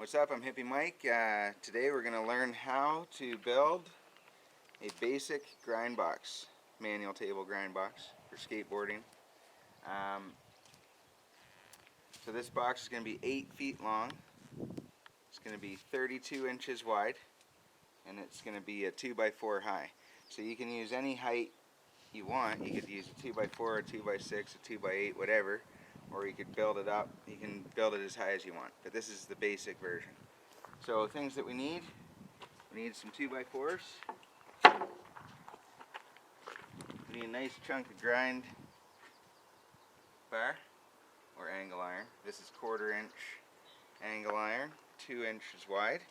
What's up? I'm Hippie Mike. Today we're going to learn how to build a basic grind box, manual table grind box for skateboarding. So this box is going to be 8 feet long. It's going to be 32 inches wide, and it's going to be a 2x4 high. So you can use any height you want. You could use a 2x4, a 2x6, a 2x8, whatever. Or you could build it up. You can build it as high as you want. But this is the basic version. So things that we need some 2x4s. We need a nice chunk of grind bar or angle iron. This is 1/4 inch angle iron, 2 inches wide.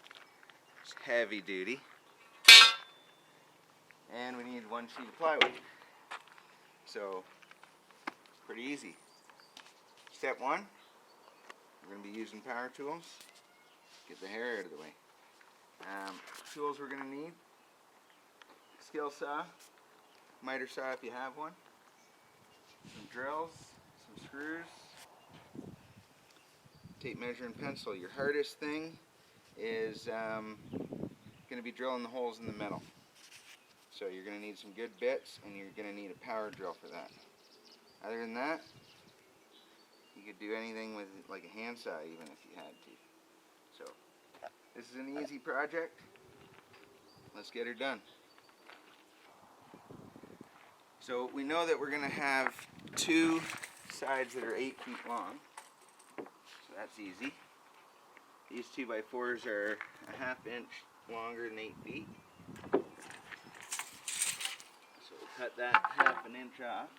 It's heavy duty. And we need 1 sheet of plywood. So it's pretty easy. Step 1, we're going to be using power tools. Get the hair out of the way. Tools we're going to need: skill saw, miter saw if you have one, some drills, some screws, tape measure and pencil. Your hardest thing is going to be drilling the holes in the metal. So you're going to need some good bits, and you're going to need a power drill for that. Other than that, you could do anything with like a handsaw even if you had to. So this is an easy project. Let's get her done. So we know that we're going to have 2 sides that are 8 feet long. So that's easy. These 2x4s are a 1/2 inch longer than 8 feet. So we'll cut that 1/2 inch off.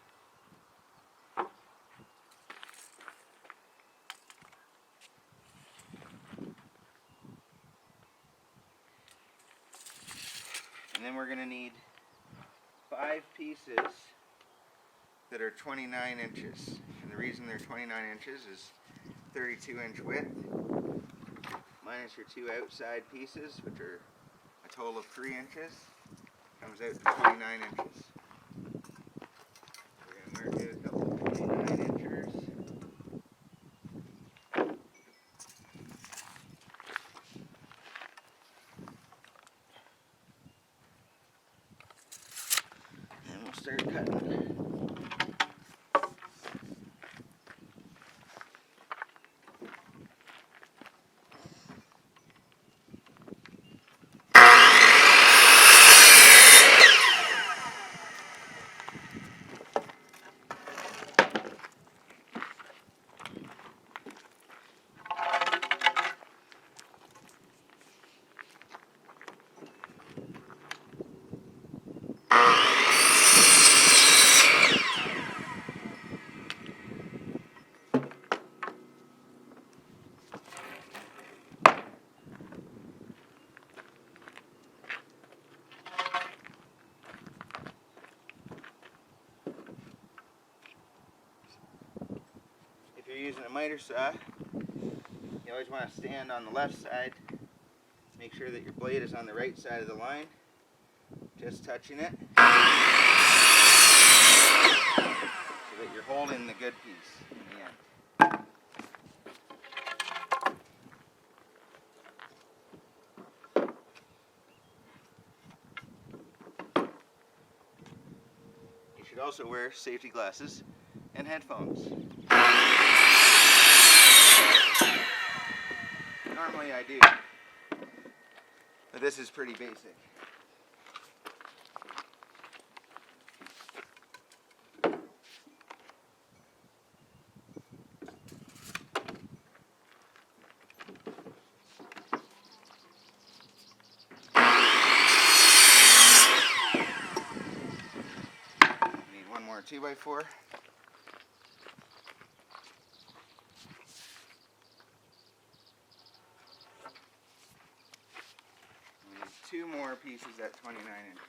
And then we're going to need 5 pieces that are 29 inches. And the reason they're 29 inches is 32 inch width minus your 2 outside pieces, which are a total of 3 inches, comes out to 29 inches. We're going to mark out a couple of 29 inches. Start cutting. If you're using a miter saw, you always want to stand on the left side. Make sure that your blade is on the right side of the line, just touching it, so that you're holding the good piece in the end. You should also wear safety glasses and headphones. Normally I do, but this is pretty basic. Need 1 more 2x4. We need 2 more pieces at 29 inches.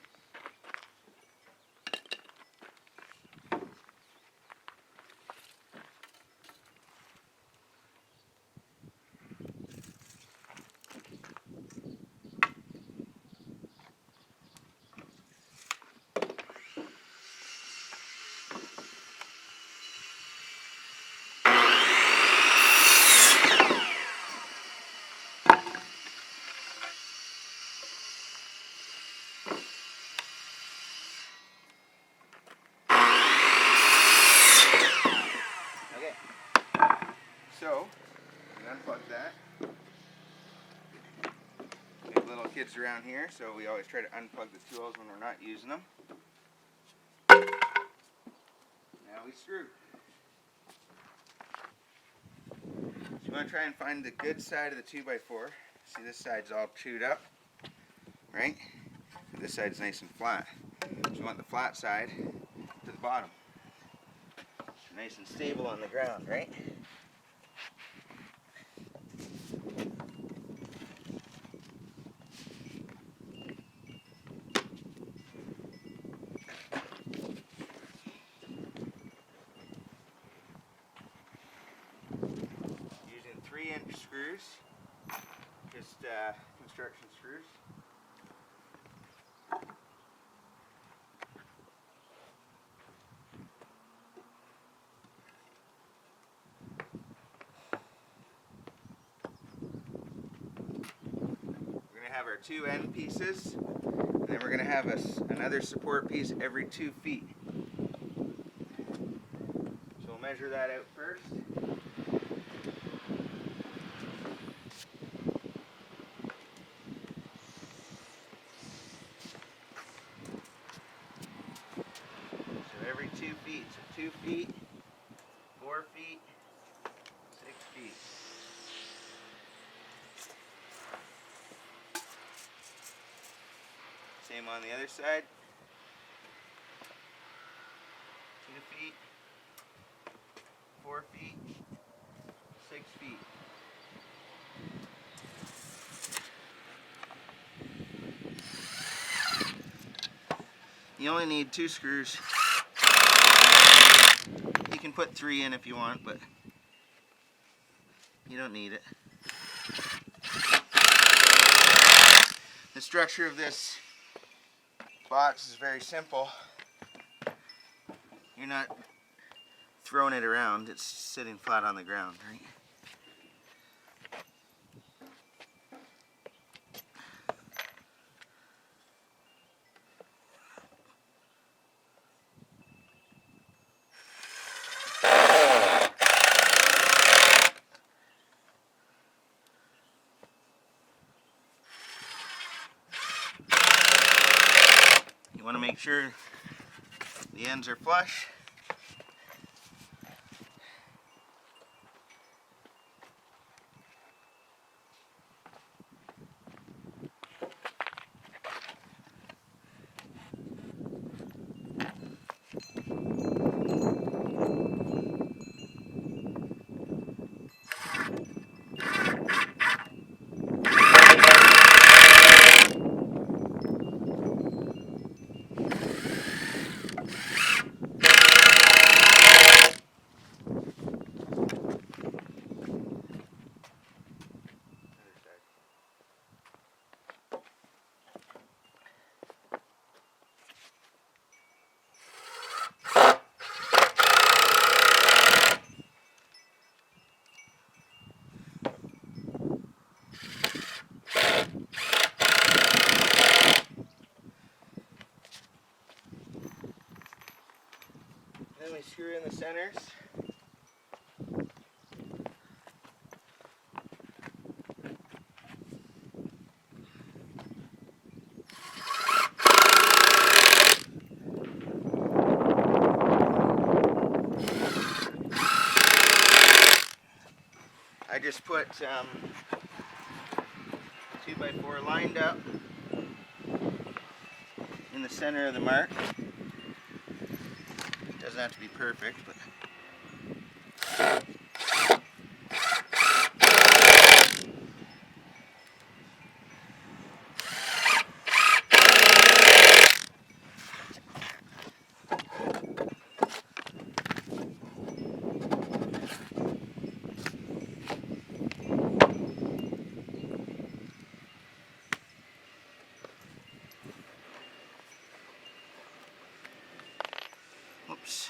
kids around here, so we always try to unplug the tools when we're not using them. Now we screw. So you want to try and find the good side of the 2x4. See, this side's all chewed up, right? This side's nice and flat. So you want the flat side to the bottom. Nice and stable on the ground, right? Using 3-inch screws, just construction screws. Have our 2 end pieces, and then we're going to have another support piece every 2 feet. So we'll measure that out first. So every 2 feet, so 2 feet, 4 feet, 6 feet. Same on the other side. 2 feet, 4 feet, 6 feet. You only need 2 screws. You can put 3 in if you want, but you don't need it. The structure of this box is very simple. You're not throwing it around, it's sitting flat on the ground, right? You want to make sure the ends are flush. Then we screw in the centers. I just put 2x4 lined up in the center of the mark. Doesn't have to be perfect, but oops.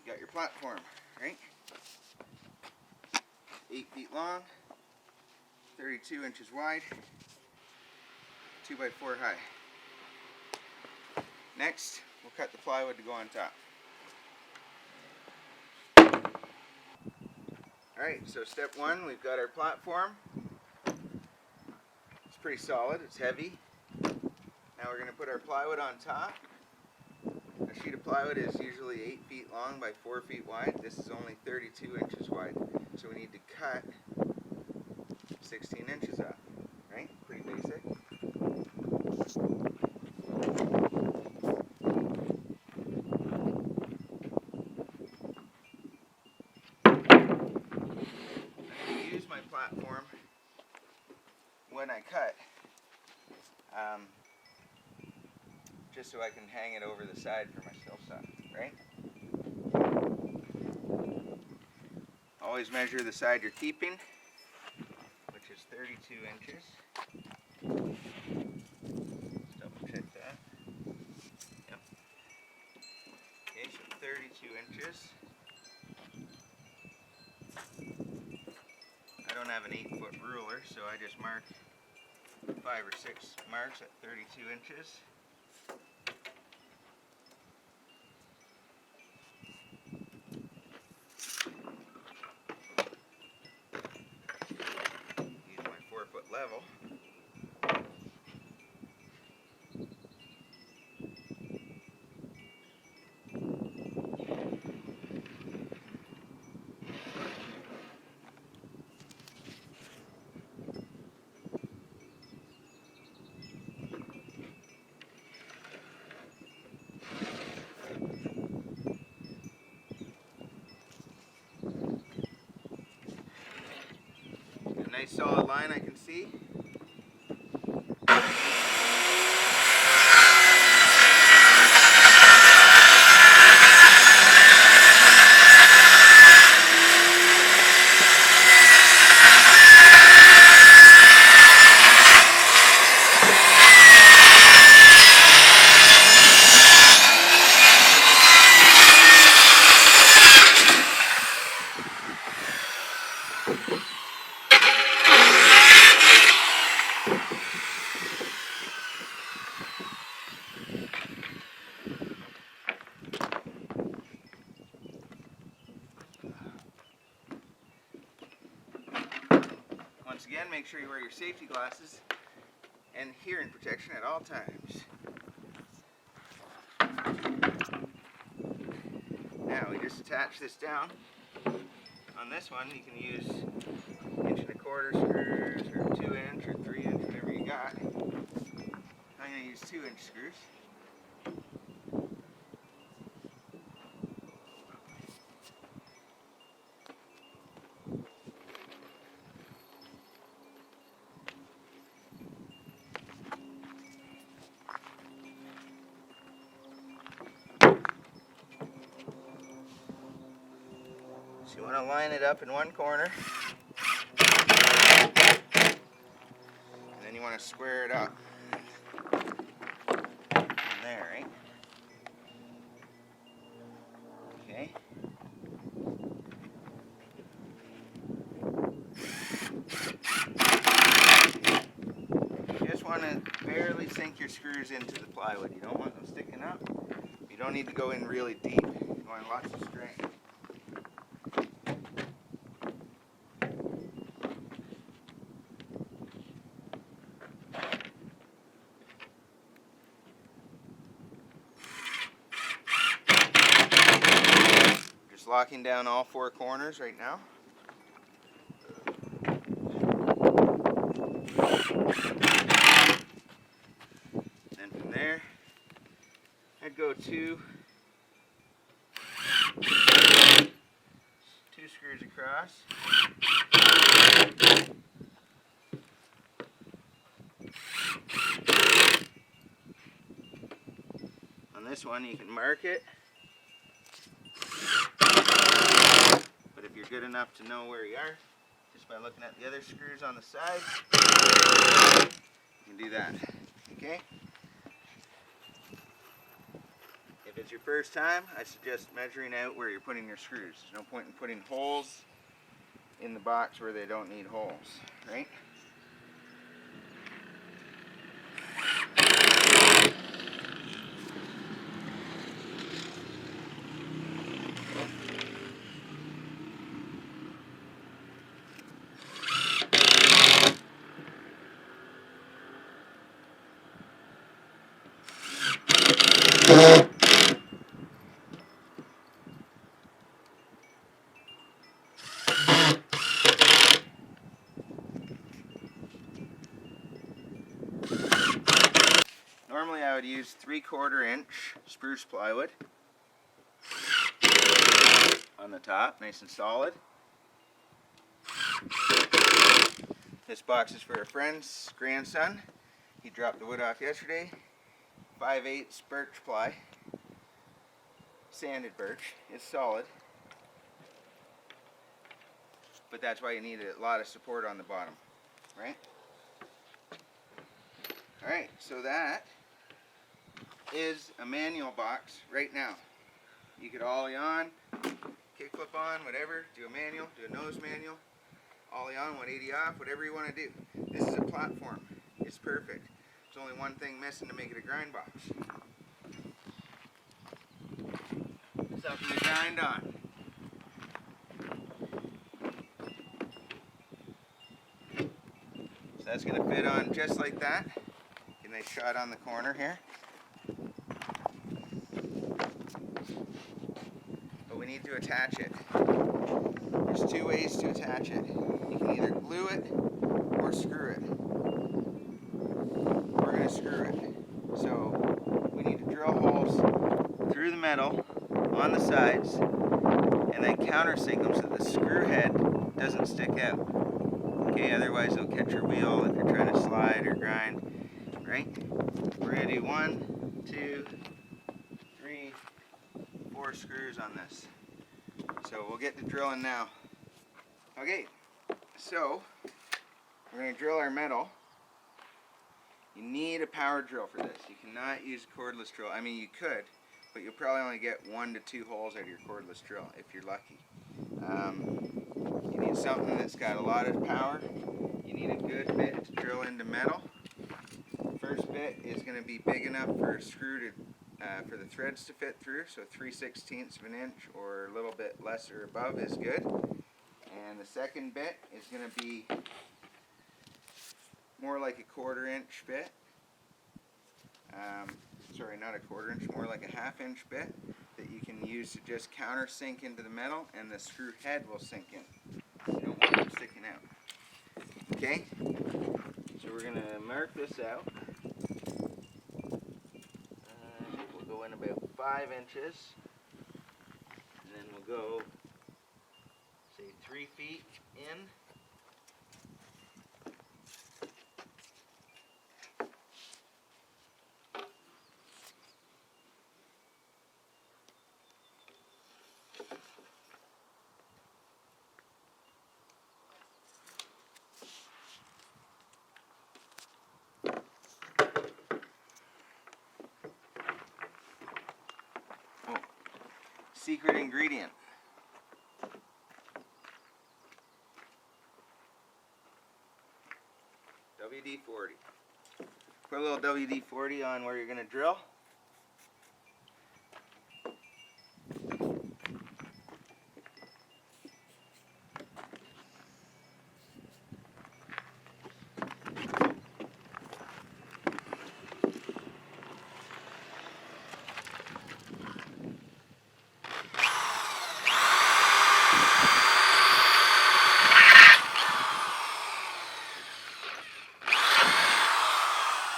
got your platform, right? 8 feet long, 32 inches wide, 2 by 4 high. Next, we'll cut the plywood to go on top. Alright, so step one, we've got our platform. It's pretty solid, it's heavy. Now we're going to put our plywood on top. A sheet of plywood is usually 8 feet long by 4 feet wide. This is only 32 inches wide. So we need to cut 16 inches off, right? Pretty basic. My platform when I cut, just so I can hang it over the side for my silk sock, right? Always measure the side you're keeping, which is 32 inches. Let's double check that. Yep. Okay, so 32 inches. I don't have an 8-foot ruler, so I just mark 5 or 6 marks at 32 inches. Use my 4-foot level. Nice solid line I can see. Once again, make sure you wear your safety glasses and hearing protection at all times. Now we just attach this down. On this one you can use 1¼ screws or 2-inch or 3-inch, whatever you got. I'm going to use 2-inch screws. So you want to line it up in one corner, and then you want to square it up in there, right? Okay. You just want to barely sink your screws into the plywood. You don't want them sticking up. You don't need to go in really deep. You want lots of strength. Locking down all 4 corners right now. And from there, I'd go 2 screws across. On this one, you can mark it. But if you're good enough to know where you are, just by looking at the other screws on the side, you can do that. Okay? If If it's your first time, I suggest measuring out where you're putting your screws. There's no point in putting holes in the box where they don't need holes, right? Normally I would use 3/4 inch spruce plywood on the top, nice and solid. This box is for a friend's grandson. He dropped the wood off yesterday. 5/8 birch ply, sanded birch. It's solid, but that's why you need a lot of support on the bottom, right? Alright, so that is a manual box right now. You could ollie on, kickflip on, whatever, do a manual, do a nose manual, ollie on, 180 off, whatever you want to do. This is a platform. It's perfect. There's only one thing missing to make it a grind box. Something to grind on. So that's going to fit on just like that. Get a nice shot on the corner here. But we need to attach it. There's two ways to attach it. You can either glue it or screw it. We're going to screw it. So we need to drill holes through the metal on the sides and then countersink them so the screw head doesn't stick out. Okay, otherwise it'll catch your wheel if you're trying to slide or grind, right? We're going to do 1, 2, 3, 4 screws on this. So we'll get to drilling now. Okay, so we're going to drill our metal. You need a power drill for this. You cannot use a cordless drill. I mean, you could, but you'll probably only get 1 to 2 holes out of your cordless drill if you're lucky. You need something that's got a lot of power. You need a good bit to drill into metal. First bit is going to be big enough for a screw to for the threads to fit through, so 3/16 of an inch or a little bit less or above is good. And the second bit is going to be more like a 1/4 inch bit. Sorry, not a 1/4 inch, more like a 1/2 inch bit that you can use to just countersink into the metal, and the screw head will sink in. You don't want it sticking out. Okay? So we're going to mark this out. We'll go in about 5 inches, and then we'll go, say, 3 feet in. Secret ingredient. WD-40. Put a little WD-40 on where you're going to drill.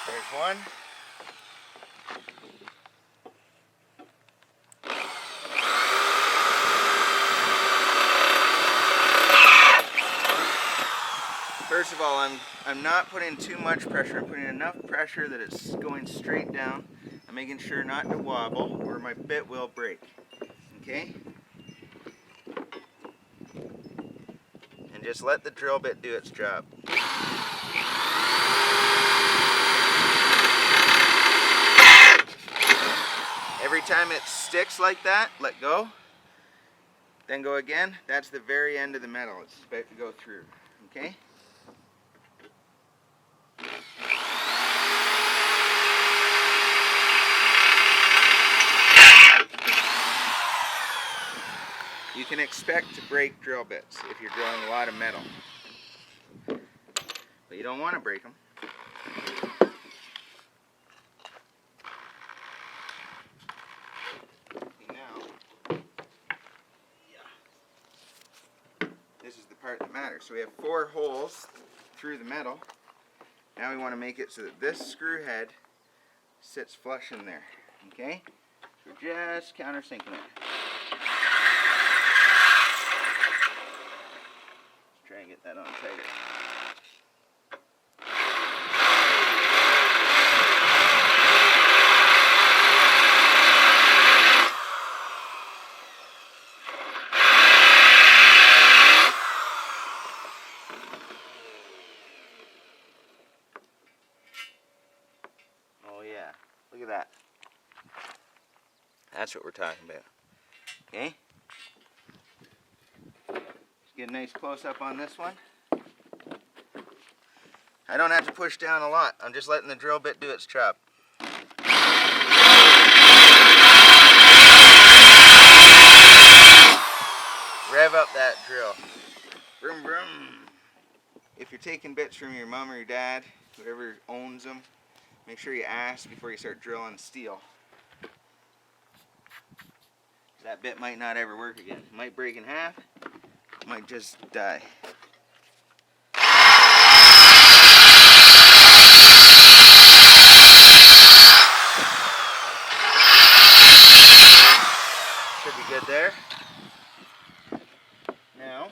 There's one. First of all, I'm not putting too much pressure. I'm putting enough pressure that it's going straight down. I'm making sure not to wobble or my bit will break. Okay? And just let the drill bit do its job. Every time it sticks like that, let go. Then go again. That's the very end of the metal. It's about to go through. Okay? You can expect to break drill bits if you're drilling a lot of metal. But you don't want to break them. This is the part that matters. So we have 4 holes through the metal. Now we want to make it so that this screw head sits flush in there. Okay? So we're just countersinking it. Let's try and get that on tighter. Oh yeah, look at that. That's what we're talking about. Okay? Let's get a nice close-up on this one. I don't have to push down a lot. I'm just letting the drill bit do its job. Rev up that drill. Vroom, vroom. If you're taking bits from your mom or your dad, whoever owns them, make sure you ask before you start drilling steel. That bit might not ever work again. It might break in half. It might just die. Should be good there. Now,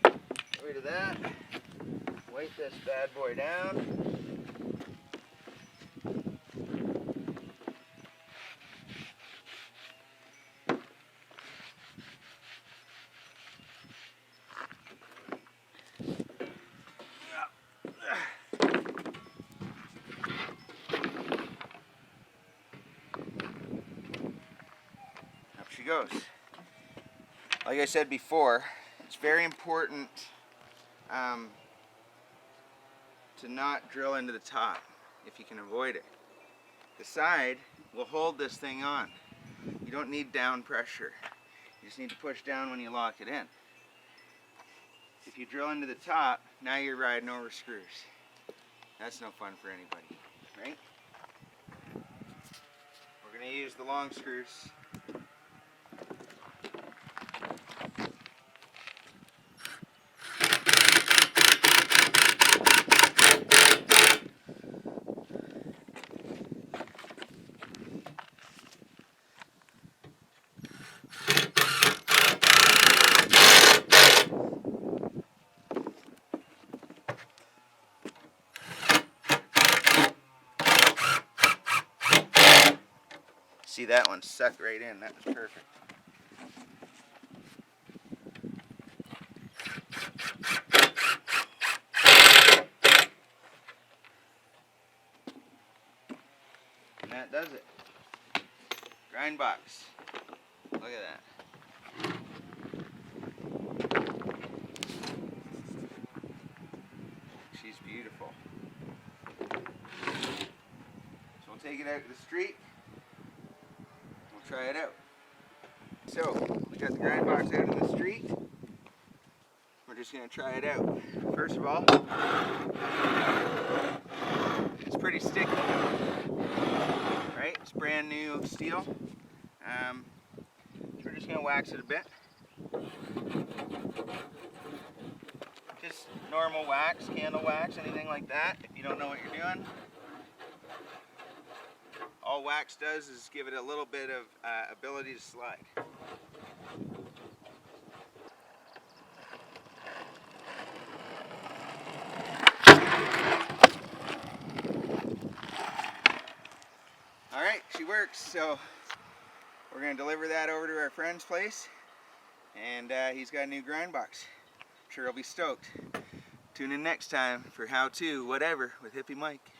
get rid of that. Wipe this bad boy down. Up she goes. Like I said before, it's very important to not drill into the top if you can avoid it. The side will hold this thing on. You don't need down pressure. You just need to push down when you lock it in. If you drill into the top, now you're riding over screws. That's no fun for anybody, right? We're going to use the long screws. See, that one sucked right in. That was perfect. And that does it. Grind box. Look at that. She's beautiful. So we'll take it out to the street. Try it out. So, we got the grind box out in the street. We're just going to try it out. First of all, it's pretty sticky. Right? It's brand new steel. So we're just going to wax it a bit. Just normal wax, candle wax, anything like that, if you don't know what you're doing. All wax does is give it a little bit of ability to slide. Alright, she works, so we're going to deliver that over to our friend's place, and he's got a new grind box. I'm sure he'll be stoked. Tune in next time for how to whatever with Hippie Mike.